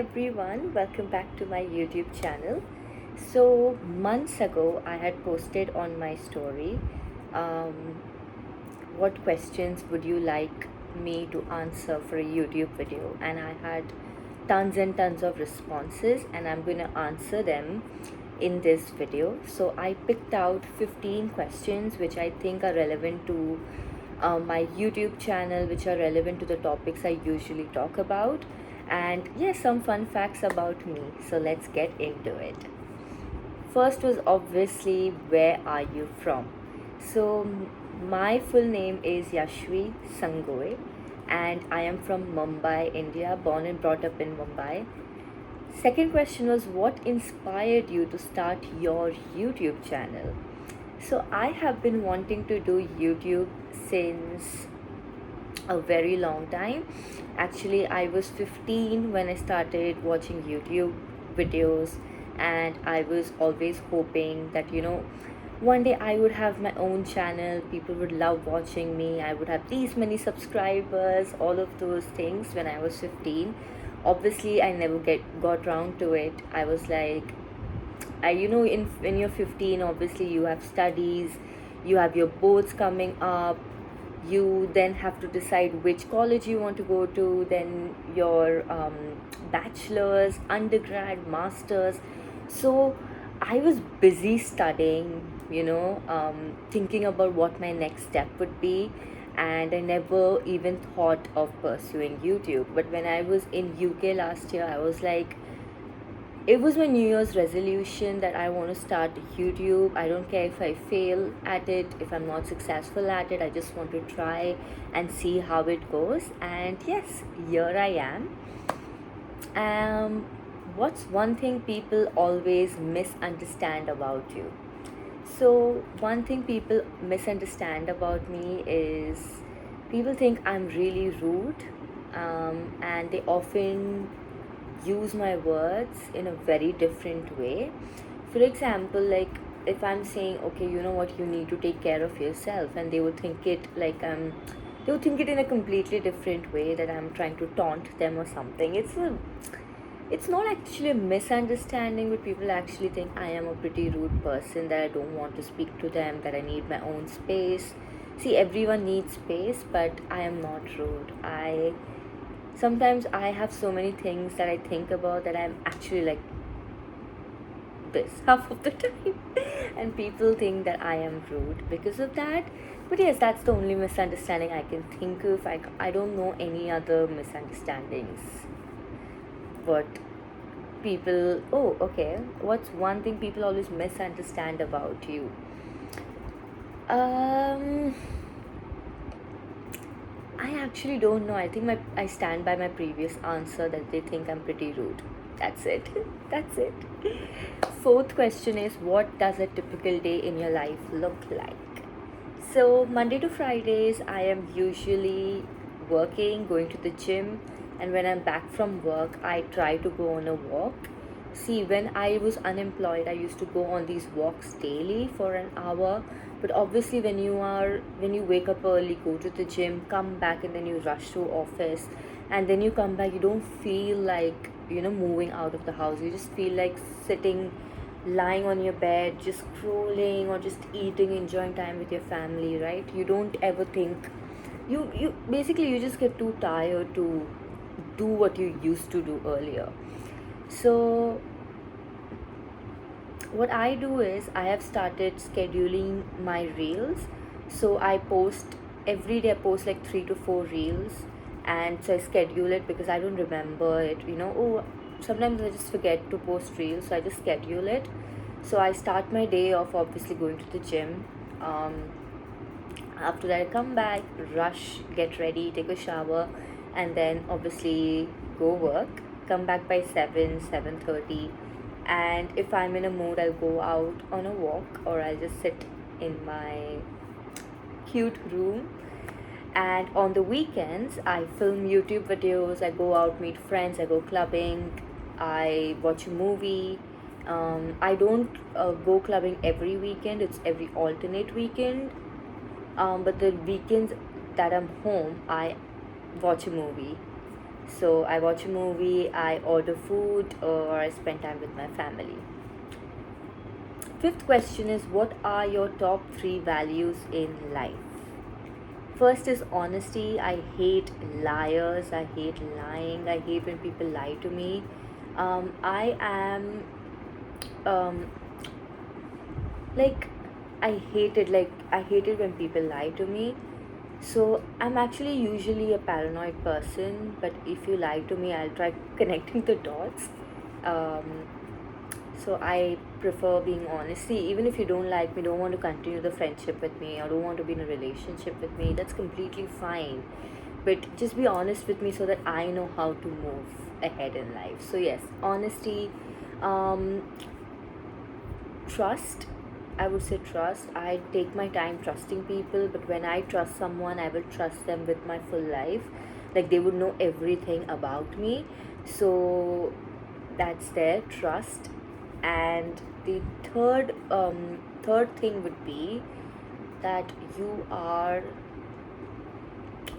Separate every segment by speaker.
Speaker 1: Everyone, welcome back to my YouTube channel. So, months ago, I had posted on my story, um, what questions would you like me to answer for a YouTube video? And I had tons and tons of responses, and I'm going to answer them in this video. So, I picked out 15 questions which I think are relevant to my YouTube channel, which are relevant to the topics I usually talk about, and yes, some fun facts about me. So let's get into it. First was obviously, where are you from? So, my full name is Yashvi Sangoy, and I am from Mumbai, India, born and brought up in Mumbai. Second question was, what inspired you to start your YouTube channel? So, I have been wanting to do YouTube since a very long time. Actually, I was 15 when I started watching YouTube videos, and I was always hoping that one day I would have my own channel, people would love watching me, I would have these many subscribers, all of those things when I was 15. Obviously, I never get got round to it. I was like, in when you're 15, obviously you have studies, you have your boards coming up, you then have to decide which college you want to go to, then your bachelor's, undergrad, master's. So I was busy studying, thinking about what my next step would be, and I never even thought of pursuing YouTube. But when I was in UK last year, I was like, it was my New Year's resolution that I want to start YouTube. I don't care if I fail at it, if I'm not successful at it. I just want to try and see how it goes. And yes, here I am. What's one thing people always misunderstand about you? So, one thing people misunderstand about me is people think I'm really rude, and they often use my words in a very different way. For example, like if I'm saying, okay, you know what, you need to take care of yourself, and they would think it like they would think it in a completely different way, that I'm trying to taunt them or something. It's not actually a misunderstanding, but people actually think I am a pretty rude person, that I don't want to speak to them, that I need my own space. See, everyone needs space, but I am not rude. I Sometimes I have so many things that I think about that I'm actually like this half of the time, and people think that I am rude because of that. But yes, that's the only misunderstanding I can think of. I don't know any other misunderstandings. But people, oh, okay, what's one thing people always misunderstand about you? Um, I actually don't know. I think I stand by my previous answer that they think I'm pretty rude. That's it. That's it. Fourth question is, what does a typical day in your life look like? So Monday to Fridays, I am usually working, going to the gym, and when I'm back from work, I try to go on a walk. See, when I was unemployed, I used to go on these walks daily for an hour. But obviously, when you wake up early, go to the gym, come back, and then you rush to office, and then you come back, you don't feel like moving out of the house. You just feel like sitting, lying on your bed, just scrolling, or just eating, enjoying time with your family, right? You don't ever think, you basically, you just get too tired to do what you used to do earlier. So what I do is, I have started scheduling my reels. So I post every day, I post like 3 to 4 reels, and so I schedule it because I don't remember it. Oh, sometimes I just forget to post reels, so I just schedule it. So I start my day off obviously going to the gym. After that, I come back, rush, get ready, take a shower, and then obviously go work. Come back by 7:30, and if I'm in a mood, I'll go out on a walk, or I'll just sit in my cute room. And on the weekends, I film YouTube videos, I go out, meet friends, I go clubbing, I watch a movie. I don't go clubbing every weekend, it's every alternate weekend. But the weekends that I'm home, I watch a movie. So I watch a movie, I order food, or I spend time with my family. Fifth question is, what are your top three values in life? First is honesty. I hate liars. I hate lying. I hate when people lie to me. I am um, like I hate it when people lie to me. So I'm actually usually a paranoid person, but if you lie to me, I'll try connecting the dots. Um, so I prefer being honest. See, even if you don't like me, don't want to continue the friendship with me, or don't want to be in a relationship with me, that's completely fine. But just be honest with me so that I know how to move ahead in life. So yes, honesty, um, trust. I would say trust. I take my time trusting people, but when I trust someone, I will trust them with my full life. Like they would know everything about me. So that's their trust. And the third thing would be that you are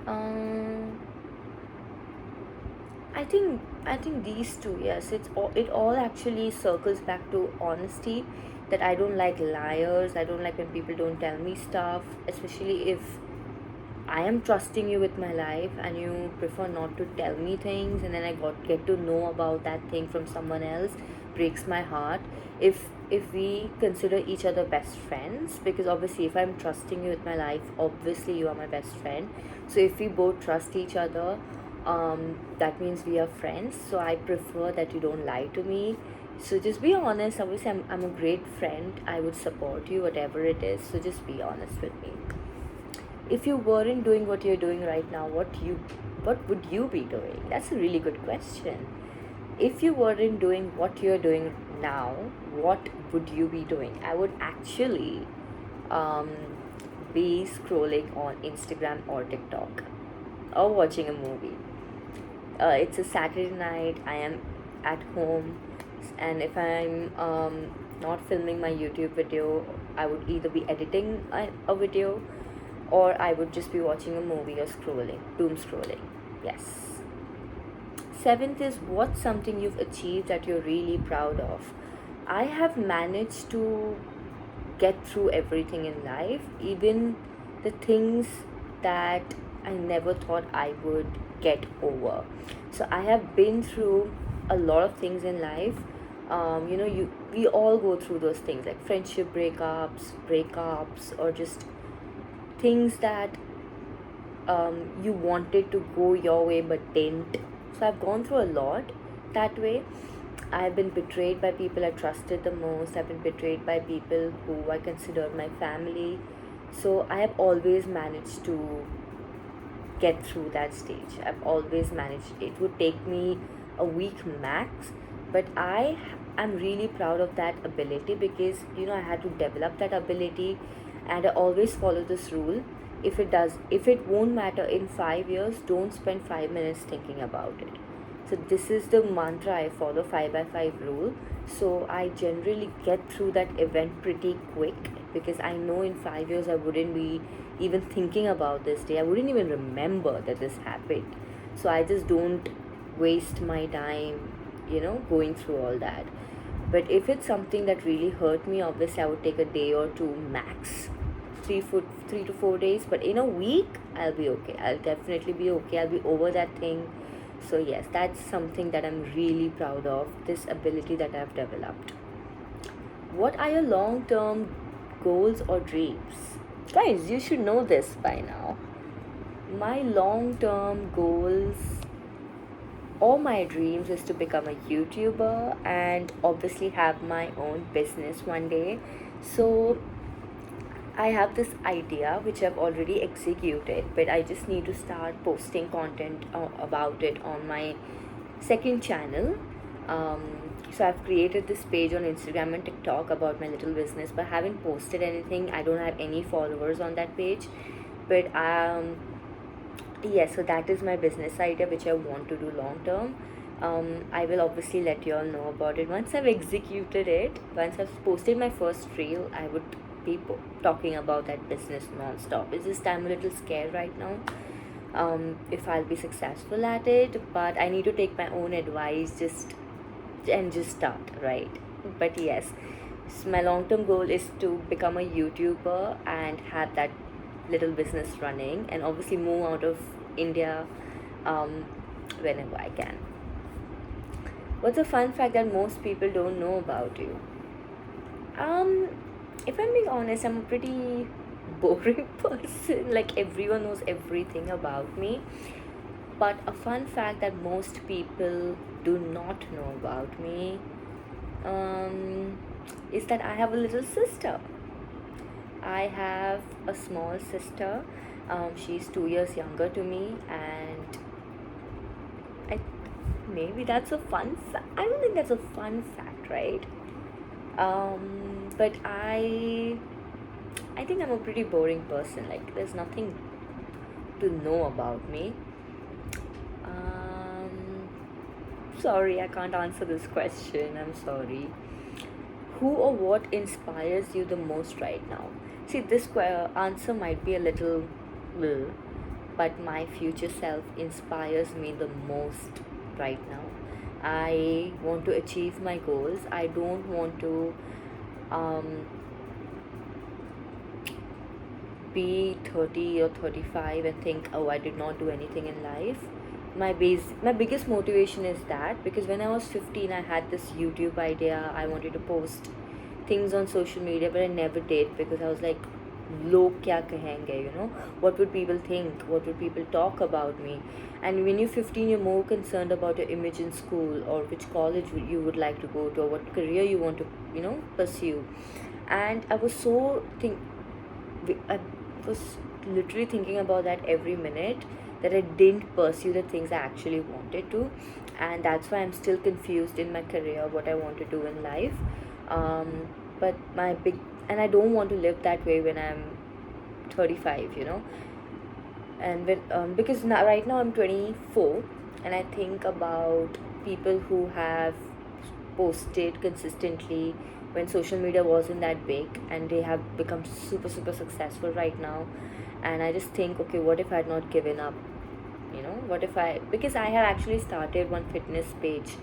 Speaker 1: um I think these two, yes, it all actually circles back to honesty, that I don't like liars. I don't like when people don't tell me stuff, especially if I am trusting you with my life and you prefer not to tell me things, and then I got get to know about that thing from someone else. Breaks my heart. If we consider each other best friends, because obviously if I'm trusting you with my life, obviously you are my best friend. So if we both trust each other, that means we are friends. So I prefer that you don't lie to me. So just be honest. Obviously I'm a great friend. I would support you whatever it is. So just be honest with me. If you weren't doing what you're doing right now, what would you be doing? That's a really good question. If you weren't doing what you're doing now, what would you be doing? I would actually um, be scrolling on Instagram or TikTok, or watching a movie. It's a Saturday night, I am at home, and if I'm not filming my YouTube video, I would either be editing a video, or I would just be watching a movie or scrolling, doom scrolling. Yes. Seventh is, what's something you've achieved that you're really proud of? I have managed to get through everything in life, even the things that I never thought I would get over. So I have been through a lot of things in life. You we all go through those things like friendship breakups, or just things that you wanted to go your way but didn't. So I've gone through a lot that way. I've been betrayed by people I trusted the most. I've been betrayed by people who I considered my family. So I have always managed to get through that stage. I've always managed. It would take me a week max, but am really proud of that ability, because I had to develop that ability, and I always follow this rule. If it won't matter in 5 years, don't spend 5 minutes thinking about it. So this is the mantra I follow, 5 by 5 rule. So I generally get through that event pretty quick, because I know in 5 years I wouldn't be even thinking about this day. I wouldn't even remember that this happened. So I just don't waste my time, going through all that. But if it's something that really hurt me, obviously I would take a day or two max, 3 to 4 days. But in a week, I'll be okay. I'll definitely be okay. I'll be over that thing. So yes, that's something that I'm really proud of. This ability that I've developed. What are your long-term goals or dreams? Guys, you should know this by now. My long-term goals or my dreams is to become a YouTuber and obviously have my own business one day. So I have this idea which I've already executed, but I just need to start posting content about it on my second channel. Um, so I've created this page on Instagram and TikTok about my little business, but I haven't posted anything. I don't have any followers on that page, but yes, so that is my business idea which I want to do long term. I will obviously let you all know about it once I've executed it. Once I've posted my first reel, I would be talking about that business non-stop. It's just I'm a little scared right now, if I'll be successful at it, but I need to take my own advice just start, right? But yes, my long term goal is to become a YouTuber and have that little business running, and obviously move out of India um, whenever I can. What's a fun fact that most people don't know about you? Um, if I'm being honest, I'm a pretty boring person. Like everyone knows everything about me. But a fun fact that most people do not know about me um, is that I have a little sister. I have a small sister. She's 2 years younger to me, and I maybe that's a fun. I don't think that's a fun fact, right? But I think I'm a pretty boring person. Like there's nothing to know about me. Um, Sorry, I can't answer this question. I'm sorry. Who or what inspires you the most right now? See, this answer might be a little, bleh, but my future self inspires me the most right now. I want to achieve my goals. I don't want to um, be 30 or 35 and think, oh, I did not do anything in life. My biggest motivation is that because when I was 15 I had this YouTube idea. I wanted to post things on social media, but I never did because I was like, log kya kahenge, what would people think, what would people talk about me? And when you're 15, you're more concerned about your image in school, or which college you would like to go to, or what career you want to pursue. And I was I was literally thinking about that every minute, that I didn't pursue the things I actually wanted to. And that's why I'm still confused in my career, what I want to do in life. Um, but and I don't want to live that way when I'm 35, and because now, right now I'm 24, and I think about people who have posted consistently when social media wasn't that big, and they have become super super successful right now. And I just think, okay, what if I had not given up? What if I, because I had actually started one fitness page,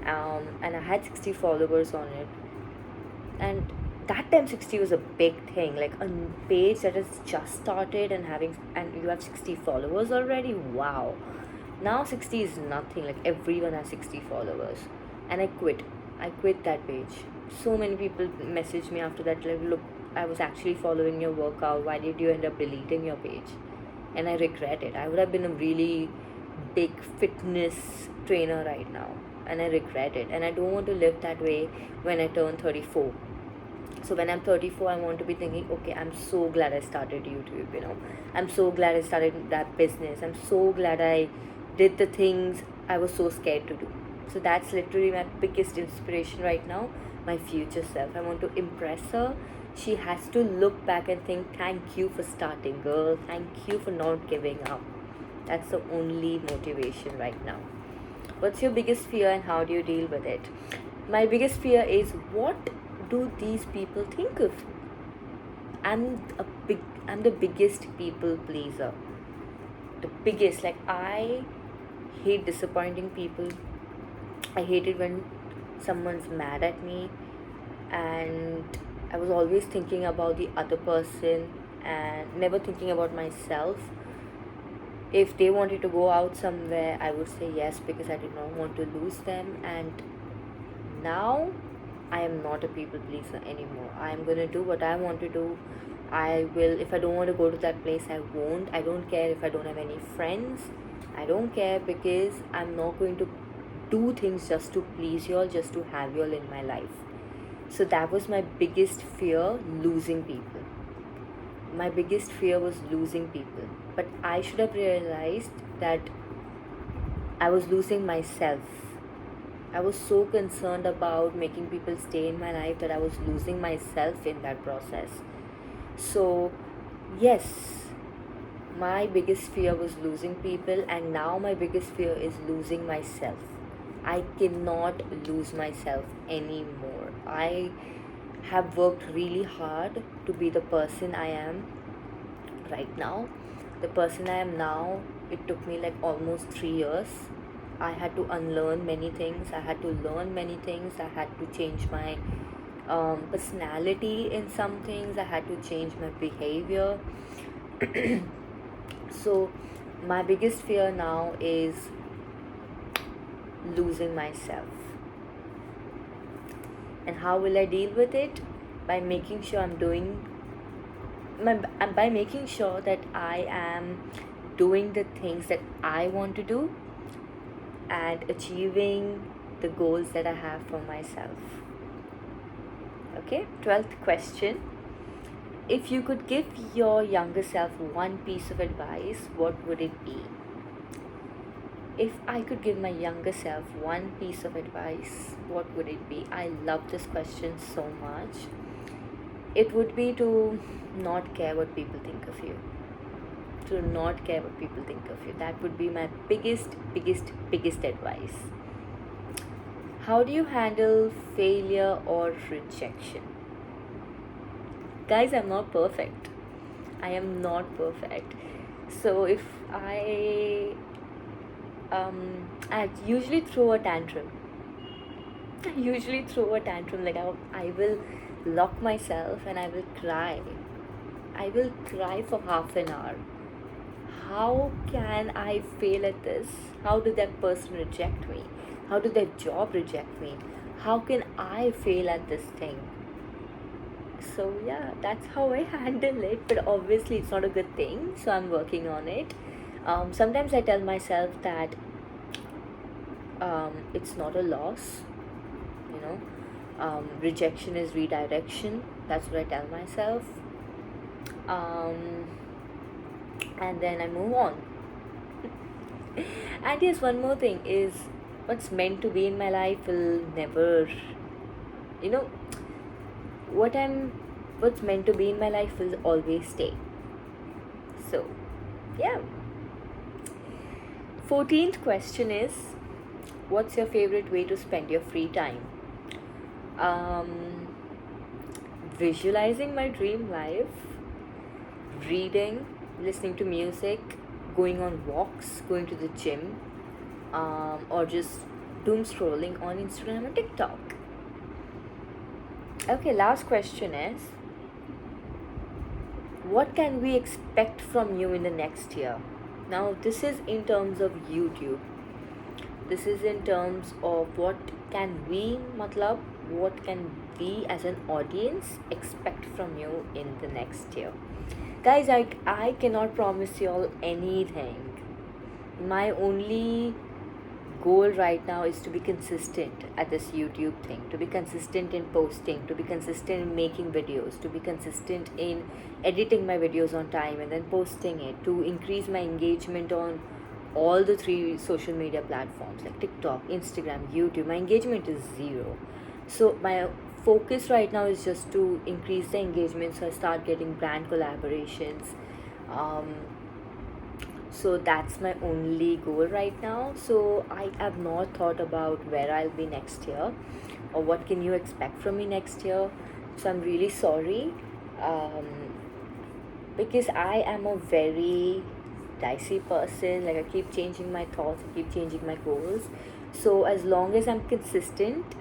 Speaker 1: and I had 60 followers on it. And that time 60 was a big thing, like a page that has just started and you have 60 followers already. Wow. Now 60 is nothing, like everyone has 60 followers. And I quit that page. So many people messaged me after that, like, look, I was actually following your workout, why did you end up deleting your page? And I regret it. I would have been a really big fitness trainer right now, and I regret it, and I don't want to live that way when I turn 34. So when I'm 34, I want to be thinking, okay, I'm so glad I started YouTube, I'm so glad I started that business, I'm so glad I did the things I was so scared to do. So that's literally my biggest inspiration right now, my future self. I want to impress her. She has to look back and think, thank you for starting, girl, thank you for not giving up. That's the only motivation right now. What's your biggest fear and how do you deal with it? My biggest fear is, what do these people think of me? I'm the biggest people pleaser. The biggest, like, I hate disappointing people. I hate it when someone's mad at me, and I was always thinking about the other person and never thinking about myself. If they wanted to go out somewhere, I would say yes because I did not want to lose them. And now I am not a people pleaser anymore. I am gonna do what I want to do. I will, if I don't want to go to that place, I won't. I don't care if I don't have any friends. I don't care because I'm not going to do things just to please you all, just to have you all in my life. So that was my biggest fear, losing people. My biggest fear was losing people. But I should have realized that I was losing myself. I was so concerned about making people stay in my life that I was losing myself in that process. So, yes, my biggest fear was losing people, and now my biggest fear is losing myself. I cannot lose myself anymore. I have worked really hard to be the person I am right now. The person I am now it took me like almost 3 years. I had to unlearn many things, I had to learn many things, I had to change my personality in some things, I had to change my behavior. So, my biggest fear now is losing myself. And how will I deal with it? By making sure by making sure that I am doing the things that I want to do and achieving the goals that I have for myself. Okay, 12th question. If you could give your younger self one piece of advice, what would it be? If I could give my younger self one piece of advice, what would it be? I love this question so much. It would be to not care what people think of you. To not care what people think of you. That would be my biggest advice. How do you handle failure or rejection? Guys, I'm not perfect. I am not perfect. So if I usually throw a tantrum. Like I will lock myself and I will cry. I will cry for half an hour. How can I fail at this? How did that person reject me? How did that job reject me? How can I fail at this thing? So yeah, that's how I handle it. But obviously, it's not a good thing. So I'm working on it. Sometimes I tell myself that it's not a loss. You know, rejection is redirection. That's what I tell myself. And then I move on. And yes, one more thing is what's meant to be in my life will never, you know, what's meant to be in my life will always stay. So, yeah. 14th question is, what's your favorite way to spend your free time? Visualizing my dream life, reading, listening to music, going on walks, going to the gym, or just doom scrolling on Instagram and TikTok. Okay, last question is, what can we expect from you in the next year? Now, this is in terms of YouTube. This is in terms of what can we as an audience expect from you in the next year. Guys, I cannot promise you all anything. My only goal right now is to be consistent at this YouTube thing, to be consistent in posting, to be consistent in making videos, to be consistent in editing my videos on time and then posting it, to increase my engagement on all the 3 social media platforms like TikTok, Instagram, YouTube. My engagement is 0. So my focus right now is just to increase the engagement so I start getting brand collaborations. So that's my only goal right now. So I have not thought about where I'll be next year or what can you expect from me next year. So I'm really sorry, because I am a very dicey person. Like I keep changing my thoughts, I keep changing my goals. So as long as I'm consistent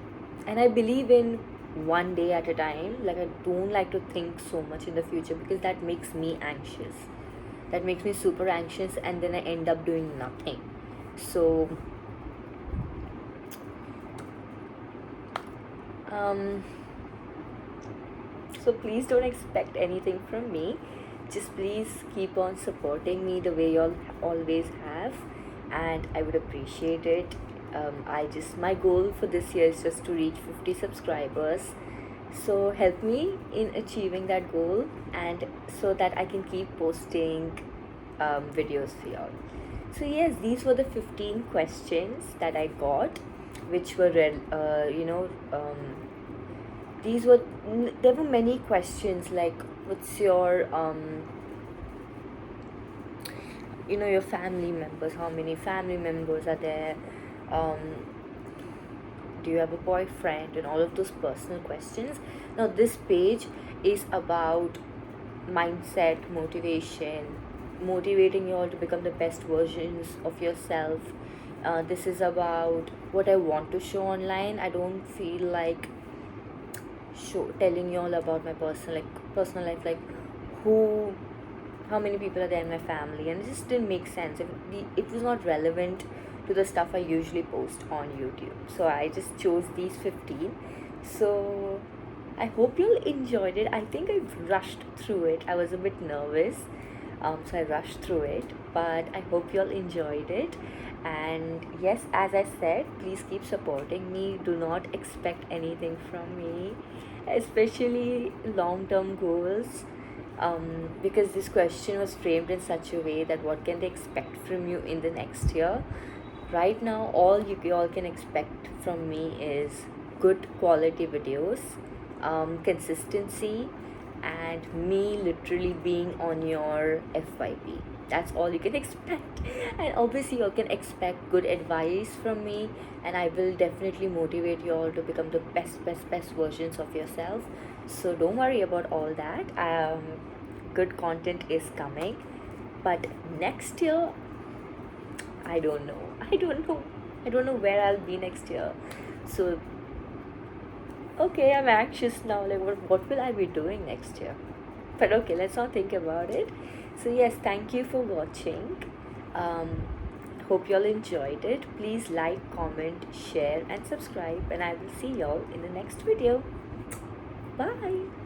Speaker 1: and I believe in one day at a time, like I don't like to think so much in the future because that makes me anxious. That makes me super anxious and then I end up doing nothing. So please don't expect anything from me. Just please keep on supporting me the way y'all always have, and I would appreciate it. My goal for this year is just to reach 50 subscribers. So help me in achieving that goal, and so that I can keep posting videos for y'all. So yes, these were the 15 questions that I got, which were there were many questions like, what's your your family members, how many family members are there, do you have a boyfriend, and all of those personal questions. Now this page is about mindset, motivation, motivating you all to become the best versions of yourself. This is about what I want to show online. I don't feel like telling you all about my personal life, like who how many people are there in my family, and it just didn't make sense. It was not relevant to the stuff I usually post on YouTube. So I just chose these 15. So I hope you all enjoyed it. I think I rushed through it. I was a bit nervous, so I rushed through it, but I hope you all enjoyed it. And yes, as I said, please keep supporting me. Do not expect anything from me, especially long term goals, because this question was framed in such a way that what can they expect from you in the next year. Right now, all you all can expect from me is good quality videos, consistency, and me literally being on your FYP. That's all you can expect. And obviously, you all can expect good advice from me, and I will definitely motivate you all to become the best versions of yourself. So don't worry about all that. Good content is coming, but next year, I don't know. I don't know where I'll be next year. So okay, I'm anxious now. Like, what will I be doing next year? But okay, let's not think about it. So yes, thank you for watching. Um, hope y'all enjoyed it. Please like, comment, share, and subscribe. And I will see y'all in the next video. Bye.